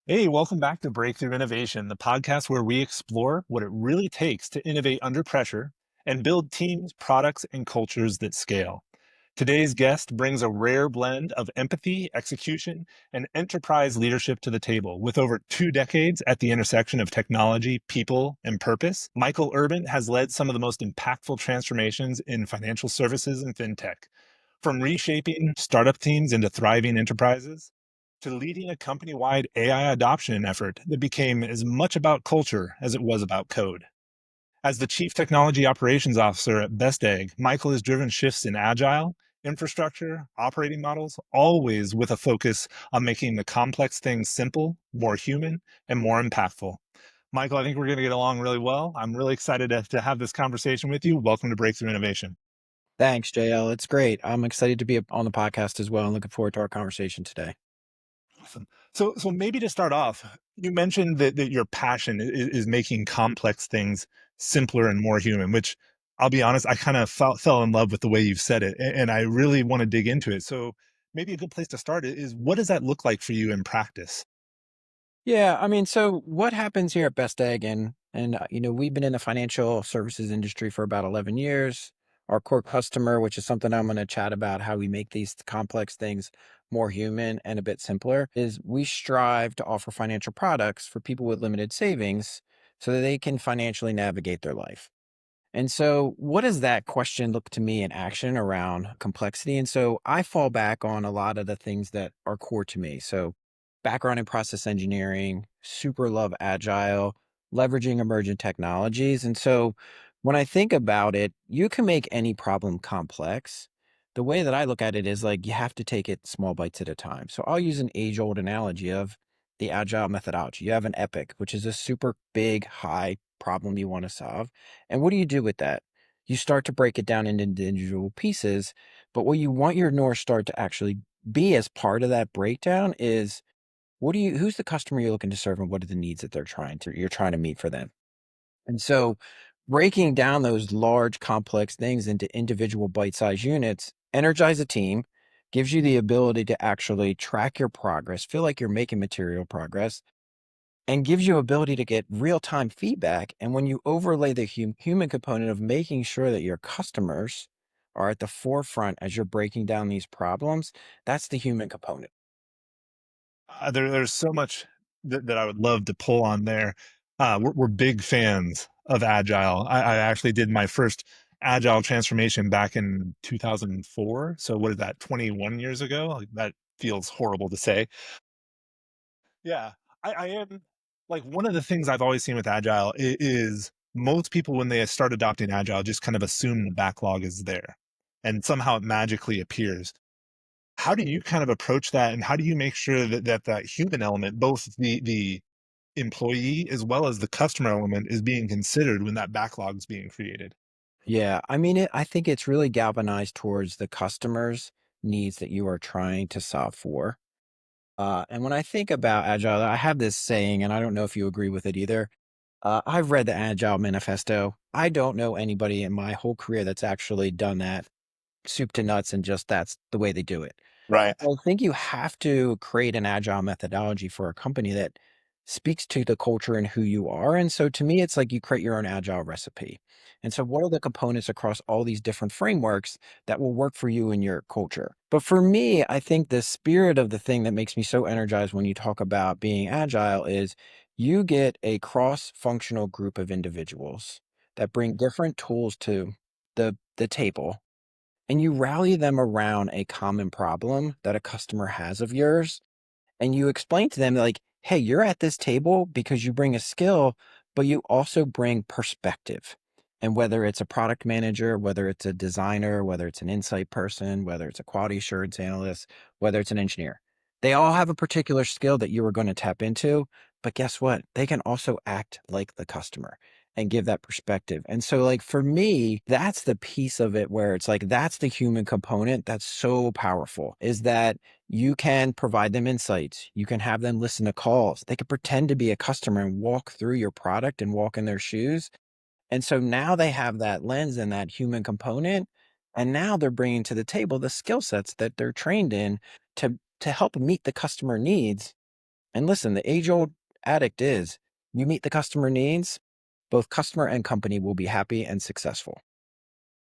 Hey, welcome back to Breakthrough Innovation, the podcast where we explore what it really takes to innovate under pressure and build teams, products, and cultures that scale. Today's guest brings a rare blend of empathy, execution, and enterprise leadership to the table. With over 2 decades at the intersection of technology, people, and purpose, Michael Urban has led some of the most impactful transformations in financial services and fintech. From reshaping startup teams into thriving enterprises, to leading a company wide AI adoption effort that became as much about culture as it was about code. As the Chief Technology Operations Officer at Best Egg, Michael has driven shifts in agile, infrastructure, operating models, always with a focus on making the complex things simple, more human, and more impactful. Michael, I think we're going to get along really well. I'm really excited to have this conversation with you. Welcome to Breakthrough Innovation. Thanks, JL. It's great. I'm excited to be on the podcast as well and looking forward to our conversation today. Awesome. So maybe to start off, you mentioned that your passion is making complex things simpler and more human, which I'll be honest, I kind of fell in love with the way you've said it, and I really want to dig into it. So maybe a good place to start is what does that look like for you in practice? So what happens here at Best Egg we've been in the financial services industry for about 11 years. Our core customer, which is something I'm going to chat about how we make these complex things more human and a bit simpler, is we strive to offer financial products for people with limited savings so that they can financially navigate their life. And so, what does that question look to me in action around complexity? And so, I fall back on a lot of the things that are core to me. So, background in process engineering, super love agile, leveraging emergent technologies. And so, when I think about it, you can make any problem complex. The way that I look at it is like you have to take it small bites at a time. So, I'll use an age old analogy of the agile methodology. You have an epic, which is a super big, high problem you want to solve, and what do you do with that? You start to break it down into individual pieces, but what you want your North Star to actually be as part of that breakdown is who's the customer you're looking to serve and what are the needs that you're trying to meet for them. And so breaking down those large complex things into individual bite-sized units, energize a team, gives you the ability to actually track your progress, feel like you're making material progress, and gives you ability to get real-time feedback. And when you overlay the human component of making sure that your customers are at the forefront as you're breaking down these problems, that's the human component. There's so much that I would love to pull on there. We're big fans of Agile. I actually did my first Agile transformation back in 2004. So what is that, 21 years ago? Like, that feels horrible to say. Yeah, I am like one of the things I've always seen with Agile is most people when they start adopting Agile just kind of assume the backlog is there and somehow it magically appears. How do you kind of approach that, and how do you make sure that human element, both the employee as well as the customer element, is being considered when that backlog is being created? I think it's really galvanized towards the customer's needs that you are trying to solve for. And when I think about Agile, I have this saying, and I don't know if you agree with it either. I've read the Agile Manifesto. I don't know anybody in my whole career that's actually done that soup to nuts and just that's the way they do it. Right. I think you have to create an agile methodology for a company that speaks to the culture and who you are. And so to me, it's like you create your own agile recipe. And so what are the components across all these different frameworks that will work for you and your culture? But for me, I think the spirit of the thing that makes me so energized when you talk about being agile is you get a cross-functional group of individuals that bring different tools to the table, and you rally them around a common problem that a customer has of yours, and you explain to them like, hey, you're at this table because you bring a skill, but you also bring perspective. And whether it's a product manager, whether it's a designer, whether it's an insight person, whether it's a quality assurance analyst, whether it's an engineer, they all have a particular skill that you are going to tap into. But guess what? They can also act like the customer and give that perspective. And so, like, for me, that's the piece of it where it's like, that's the human component that's so powerful is that you can provide them insights. You can have them listen to calls. They could pretend to be a customer and walk through your product and walk in their shoes. And so now they have that lens and that human component. And now they're bringing to the table the skill sets that they're trained in to help meet the customer needs. And listen, the age old addict is you meet the customer needs, both customer and company will be happy and successful.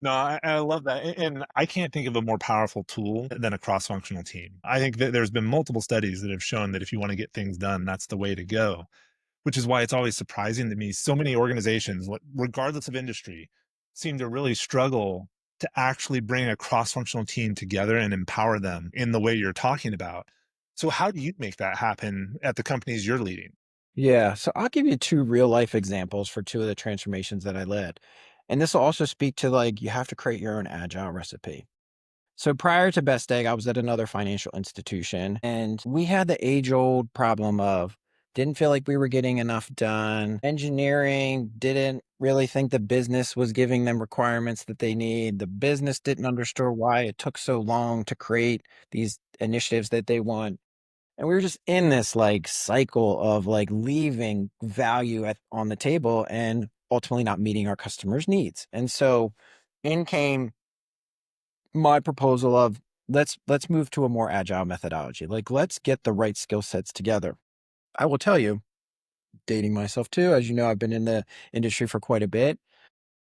No, I love that, and I can't think of a more powerful tool than a cross-functional team. I think that there's been multiple studies that have shown that if you wanna get things done, that's the way to go, which is why it's always surprising to me so many organizations, regardless of industry, seem to really struggle to actually bring a cross-functional team together and empower them in the way you're talking about. So how do you make that happen at the companies you're leading? Yeah. So I'll give you two real life examples for two of the transformations that I led. And this will also speak to like you have to create your own agile recipe. So prior to Best Egg, I was at another financial institution and we had the age old problem of didn't feel like we were getting enough done. Engineering didn't really think the business was giving them requirements that they need. The business didn't understand why it took so long to create these initiatives that they want. And we were just in this like cycle of like leaving value on the table and ultimately not meeting our customers' needs. And so in came my proposal of let's move to a more agile methodology. Like let's get the right skill sets together. I will tell you, dating myself too, as you know, I've been in the industry for quite a bit.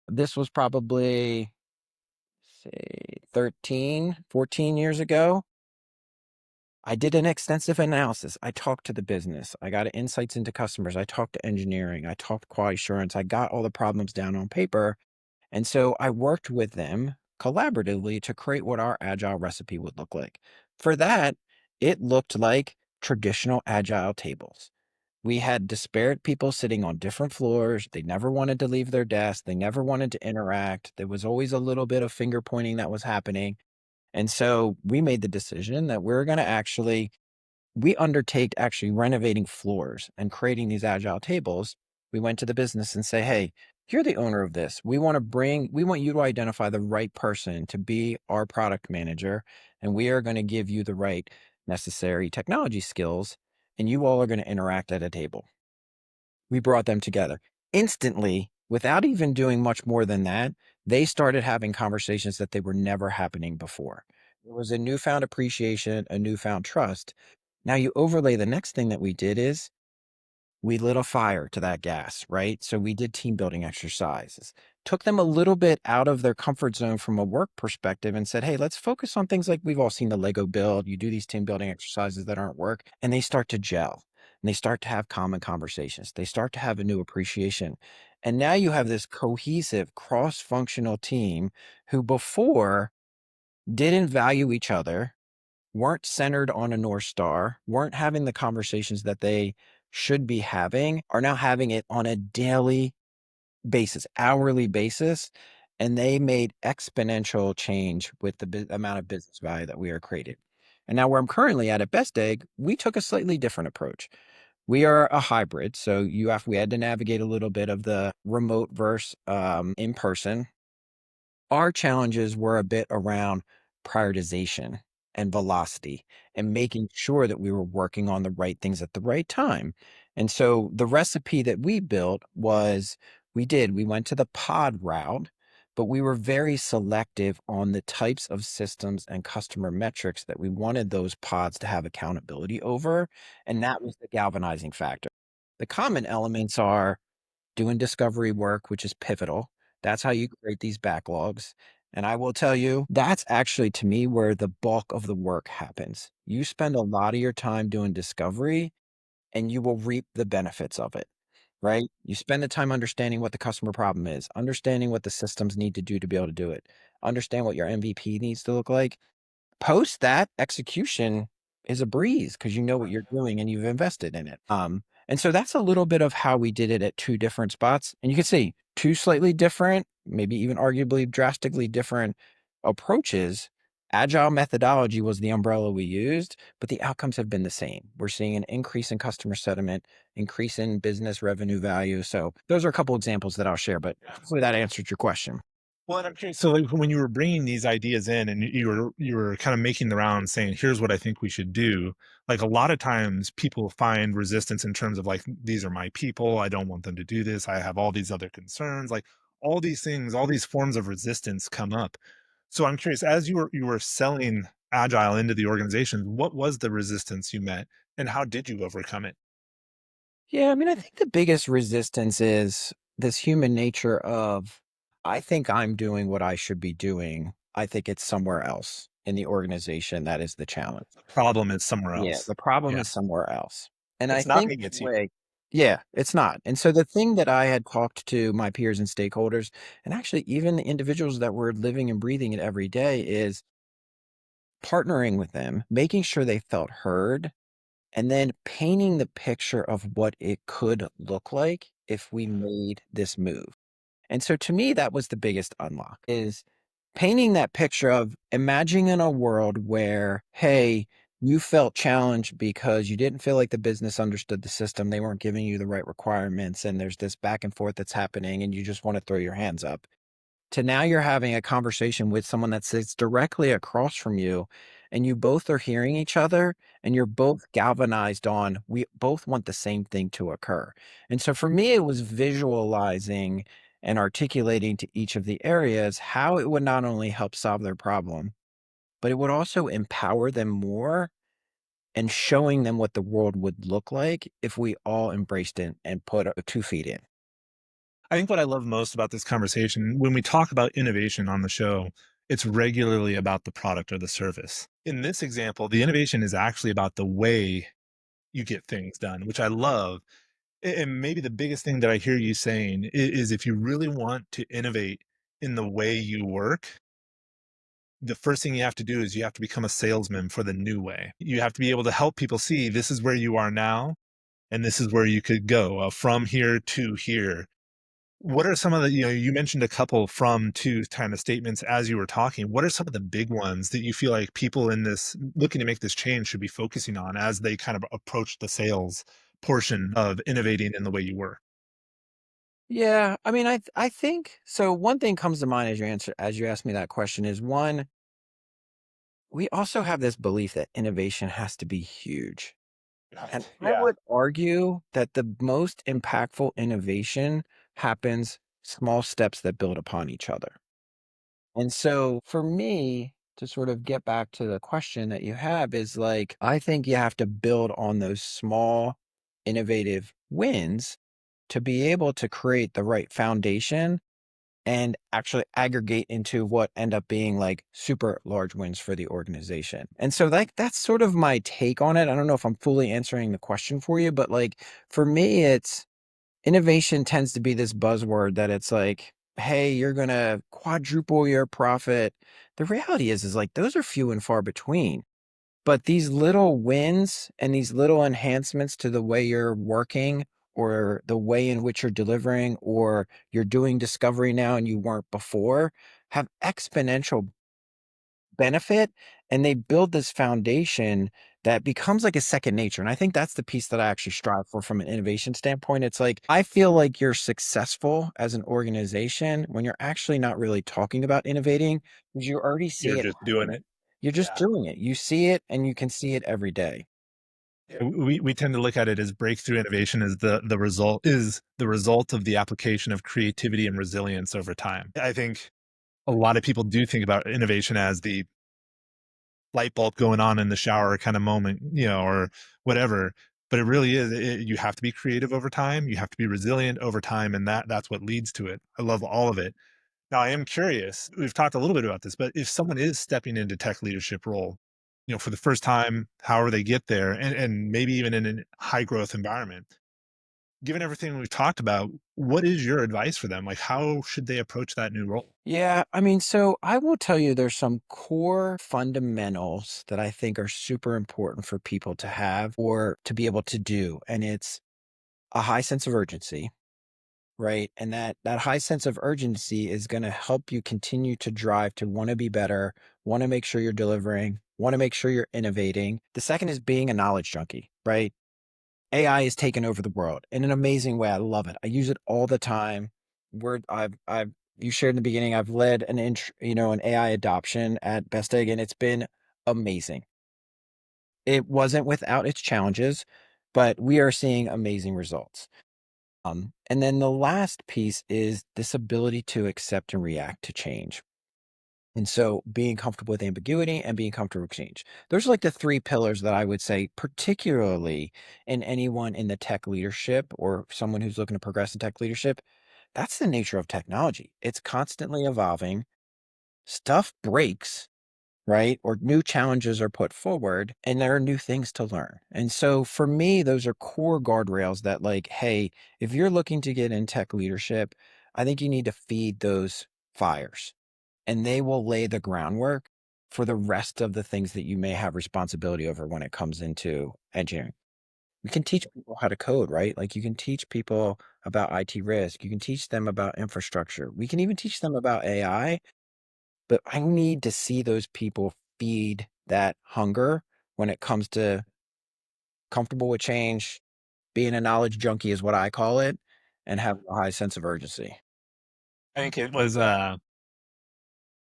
This was probably say 13, 14 years ago. I did an extensive analysis. I talked to the business. I got insights into customers. I talked to engineering. I talked quality assurance. I got all the problems down on paper. And so I worked with them collaboratively to create what our agile recipe would look like. For that, it looked like traditional agile tables. We had disparate people sitting on different floors. They never wanted to leave their desk. They never wanted to interact. There was always a little bit of finger pointing that was happening. And so we made the decision that we're going to actually we undertake actually renovating floors and creating these agile tables. We went to the business and say, "Hey, you're the owner of this. We want you to identify the right person to be our product manager, and we are going to give you the right necessary technology skills, and you all are going to interact at a table." We brought them together. Instantly, without even doing much more than that, they started having conversations that they were never happening before. There was a newfound appreciation, a newfound trust. Now you overlay the next thing that we did is we lit a fire to that gas, right? So we did team building exercises, took them a little bit out of their comfort zone from a work perspective and said, "Hey, let's focus on things like we've all seen the Lego build. You do these team building exercises that aren't work, and they start to gel and they start to have common conversations. They start to have a new appreciation. And now you have this cohesive cross functional team who before didn't value each other, weren't centered on a North Star, weren't having the conversations that they should be having, are now having it on a daily basis, hourly basis, and they made exponential change with the amount of business value that we are creating. And now where I'm currently at Best Egg, we took a slightly different approach. We are a hybrid, so we had to navigate a little bit of the remote versus in person. Our challenges were a bit around prioritization and velocity and making sure that we were working on the right things at the right time. And so the recipe that we built was we went to the pod route, but we were very selective on the types of systems and customer metrics that we wanted those pods to have accountability over. And that was the galvanizing factor. The common elements are doing discovery work, which is pivotal. That's how you create these backlogs. And I will tell you, that's actually to me where the bulk of the work happens. You spend a lot of your time doing discovery and you will reap the benefits of it, right? You spend the time understanding what the customer problem is, understanding what the systems need to do to be able to do it, understand what your MVP needs to look like. Post that, execution is a breeze because you know what you're doing and you've invested in it. And so that's a little bit of how we did it at two different spots. And you can see two slightly different, maybe even arguably drastically different approaches. Agile methodology was the umbrella we used, but the outcomes have been the same. We're seeing an increase in customer sentiment, increase in business revenue value. So those are a couple examples that I'll share, but hopefully that answered your question. Well, and I'm curious, so, like, when you were bringing these ideas in and you were kinda making the rounds saying, "Here's what I think we should do," like, a lot of times people find resistance in terms of, like, "These are my people, I don't want them to do this, I have all these other concerns," like, all these things, all these forms of resistance come up. So I'm curious, as you were selling Agile into the organization, what was the resistance you met and how did you overcome it? Yeah, I mean, I think the biggest resistance is this human nature of, I think I'm doing what I should be doing. I think it's somewhere else in the organization that is the challenge. The problem is somewhere Yeah, else. the problem Yeah. is somewhere else. And I It's not think me, the it's you. way yeah, it's not. And so the thing that I had talked to my peers and stakeholders, and actually even the individuals that were living and breathing it every day, is partnering with them, making sure they felt heard, and then painting the picture of what it could look like if we made this move. And so to me, that was the biggest unlock is painting that picture of imagining a world where, hey, you felt challenged because you didn't feel like the business understood the system. They weren't giving you the right requirements. And there's this back and forth that's happening, and you just want to throw your hands up to now you're having a conversation with someone that sits directly across from you and you both are hearing each other and you're both galvanized on we both want the same thing to occur. And so for me it was visualizing and articulating to each of the areas how it would not only help solve their problem, but it would also empower them more and showing them what the world would look like if we all embraced it and put 2 feet in. I think what I love most about this conversation, when we talk about innovation on the show, it's regularly about the product or the service. In this example, the innovation is actually about the way you get things done, which I love. And maybe the biggest thing that I hear you saying is if you really want to innovate in the way you work, the first thing you have to do is you have to become a salesman for the new way. You have to be able to help people see this is where you are now and this is where you could go from here to here. What are some of the, you mentioned a couple from to kind of statements as you were talking. What are some of the big ones that you feel like people in this looking to make this change should be focusing on as they kind of approach the sales portion of innovating in the way you work? Yeah, I mean, I think so. One thing comes to mind as you ask me that question is one, we also have this belief that innovation has to be huge. And I Yeah. would argue that the most impactful innovation happens small steps that build upon each other. And so for me, to sort of get back to the question that you have is like, I think you have to build on those small innovative wins to be able to create the right foundation and actually aggregate into what end up being like super large wins for the organization. And so like that's sort of my take on it. I don't know if I'm fully answering the question for you, but like for me it's innovation tends to be this buzzword that it's like, hey, you're going to quadruple your profit. The reality is like those are few and far between. But these little wins and these little enhancements to the way you're working or the way in which you're delivering or you're doing discovery now and you weren't before have exponential benefit, and they build this foundation that becomes like a second nature. And I think that's the piece that I actually strive for from an innovation standpoint. It's like I feel like you're successful as an organization when you're actually not really talking about innovating because you already You're see it just doing happening. it. You're just Yeah. doing it. You see it and you can see it every day. Yeah, we tend to look at it as breakthrough innovation as the result of the application of creativity and resilience over time. I think a lot of people do think about innovation as the light bulb going on in the shower kind of moment, or whatever. But it really is. You have to be creative over time. You have to be resilient over time, and that's what leads to it. I love all of it. Now, I am curious. We've talked a little bit about this, but if someone is stepping into tech leadership role, for the first time, however they get there, and maybe even in a high growth environment, given everything we've talked about, what is your advice for them? Like, how should they approach that new role? Yeah, I mean, so I will tell you there's some core fundamentals that I think are super important for people to have or to be able to do. And it's a high sense of urgency. Right, and that high sense of urgency is gonna help you continue to drive to wanna be better, wanna make sure you're delivering, wanna make sure you're innovating. The second is being a knowledge junkie, right? AI is taking over the world in an amazing way, I love it. I use it all the time. I've you shared in the beginning, I've led an AI adoption at Best Egg, and it's been amazing. It wasn't without its challenges, but we are seeing amazing results. And then the last piece is this ability to accept and react to change. And so being comfortable with ambiguity and being comfortable with change. Those are like the three pillars that I would say, particularly in anyone in the tech leadership or someone who's looking to progress in tech leadership. That's the nature of technology. It's constantly evolving. Stuff breaks, right? Or new challenges are put forward and there are new things to learn. And so for me, those are core guardrails that, like, hey, if you're looking to get in tech leadership, I think you need to feed those fires and they will lay the groundwork for the rest of the things that you may have responsibility over when it comes into engineering. You can teach people how to code, right? Like you can teach people about IT risk. You can teach them about infrastructure. We can even teach them about AI, but I need to see those people feed that hunger when it comes to comfortable with change, being a knowledge junkie is what I call it, and have a high sense of urgency. I think it was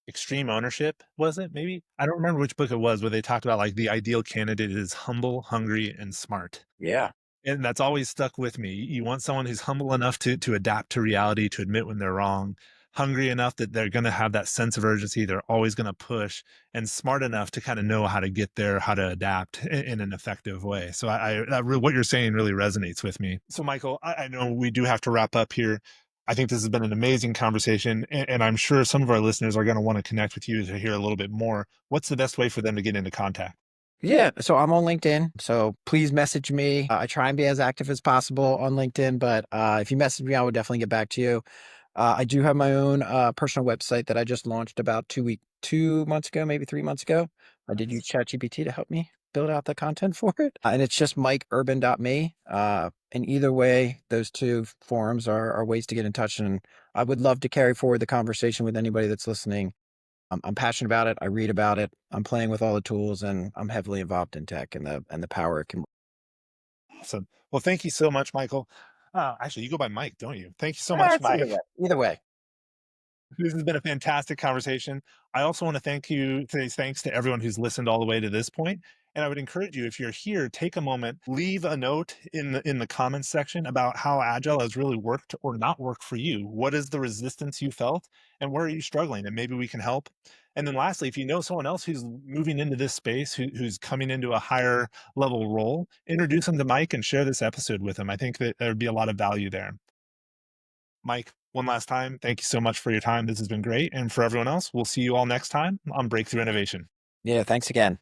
Extreme Ownership, was it maybe? I don't remember which book it was where they talked about like the ideal candidate is humble, hungry, and smart. Yeah. And that's always stuck with me. You want someone who's humble enough to adapt to reality, to admit when they're wrong, hungry enough that they're gonna have that sense of urgency, they're always gonna push, and smart enough to kinda know how to get there, how to adapt in an effective way. So what you're saying really resonates with me. So Michael, I know we do have to wrap up here. I think this has been an amazing conversation, and I'm sure some of our listeners are gonna wanna connect with you to hear a little bit more. What's the best way for them to get into contact? Yeah, so I'm on LinkedIn, so please message me. I try and be as active as possible on LinkedIn, but if you message me, I would definitely get back to you. I do have my own personal website that I just launched about 2 months ago, maybe 3 months ago. I did use Nice. ChatGPT to help me build out the content for it, and it's just mikeurban.me. And either way, those two forums are ways to get in touch, and I would love to carry forward the conversation with anybody that's listening. I'm passionate about it. I read about it. I'm playing with all the tools, and I'm heavily involved in tech and the power it can. Awesome. Well, thank you so much, Michael. Actually, you go by Mike, don't you? Thank you so much, It's either Mike. way. Either way. This has been a fantastic conversation. I also want to say thanks to everyone who's listened all the way to this point. And I would encourage you, if you're here, take a moment, leave a note in the comments section about how Agile has really worked or not worked for you. What is the resistance you felt, and where are you struggling? And maybe we can help. And then, lastly, if you know someone else who's moving into this space, who's coming into a higher level role, introduce them to Mike and share this episode with them. I think that there would be a lot of value there. Mike, one last time, thank you so much for your time. This has been great. And for everyone else, we'll see you all next time on Breakthrough Innovation. Yeah, thanks again.